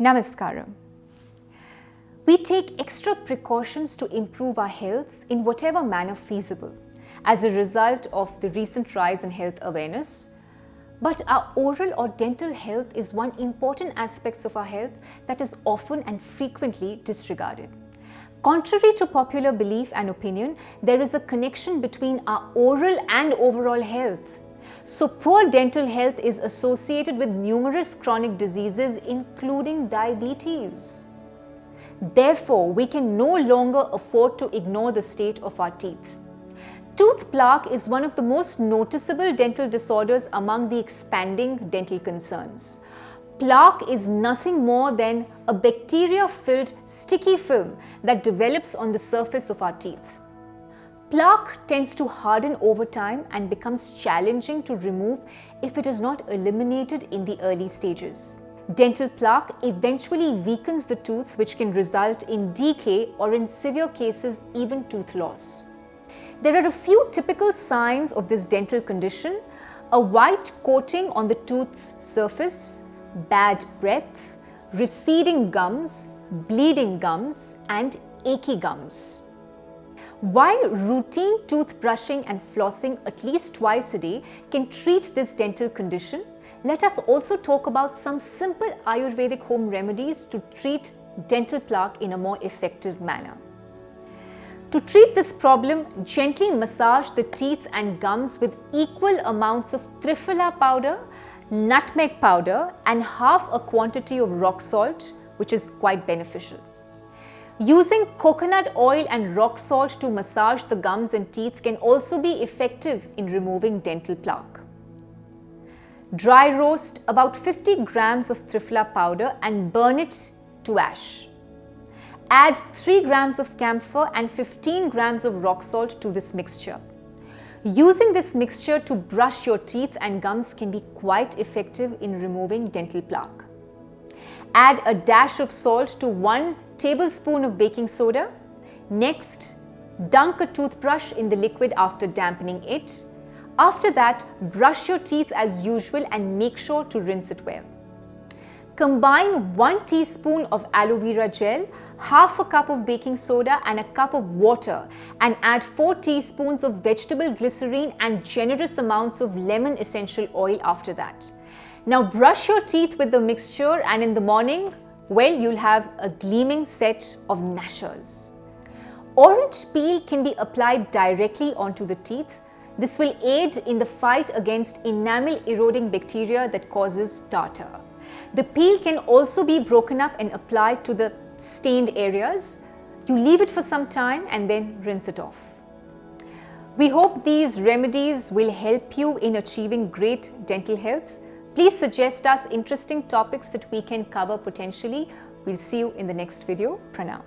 Namaskaram. We take extra precautions to improve our health in whatever manner feasible as a result of the recent rise in health awareness. But our oral or dental health is one important aspect of our health that is often and frequently disregarded. Contrary to popular belief and opinion, there is a connection between our oral and overall health. So poor dental health is associated with numerous chronic diseases including diabetes. Therefore, we can no longer afford to ignore the state of our teeth. Tooth plaque is one of the most noticeable dental disorders among the expanding dental concerns. Plaque is nothing more than a bacteria-filled sticky film that develops on the surface of our teeth. Plaque tends to harden over time and becomes challenging to remove if it is not eliminated in the early stages. Dental plaque eventually weakens the tooth, which can result in decay or in severe cases even tooth loss. There are a few typical signs of this dental condition: a white coating on the tooth's surface, bad breath, receding gums, bleeding gums, and achy gums. While routine tooth brushing and flossing at least twice a day can treat this dental condition, let us also talk about some simple Ayurvedic home remedies to treat dental plaque in a more effective manner. To treat this problem, gently massage the teeth and gums with equal amounts of triphala powder, nutmeg powder, and half a quantity of rock salt, which is quite beneficial. Using coconut oil and rock salt to massage the gums and teeth can also be effective in removing dental plaque. Dry roast about 50 grams of triphala powder and burn it to ash. Add 3 grams of camphor and 15 grams of rock salt to this mixture. Using this mixture to brush your teeth and gums can be quite effective in removing dental plaque. Add a dash of salt to 1 tablespoon of baking soda. Next, dunk a toothbrush in the liquid after dampening it. After that, brush your teeth as usual and make sure to rinse it well. Combine 1 teaspoon of aloe vera gel, half a cup of baking soda and a cup of water, and add 4 teaspoons of vegetable glycerine and generous amounts of lemon essential oil after that. Now brush your teeth with the mixture, and in the morning, well, you'll have a gleaming set of gnashers. Orange peel can be applied directly onto the teeth. This will aid in the fight against enamel eroding bacteria that causes tartar. The peel can also be broken up and applied to the stained areas. You leave it for some time and then rinse it off. We hope these remedies will help you in achieving great dental health. Please suggest us interesting topics that we can cover potentially. We'll see you in the next video. Pranam.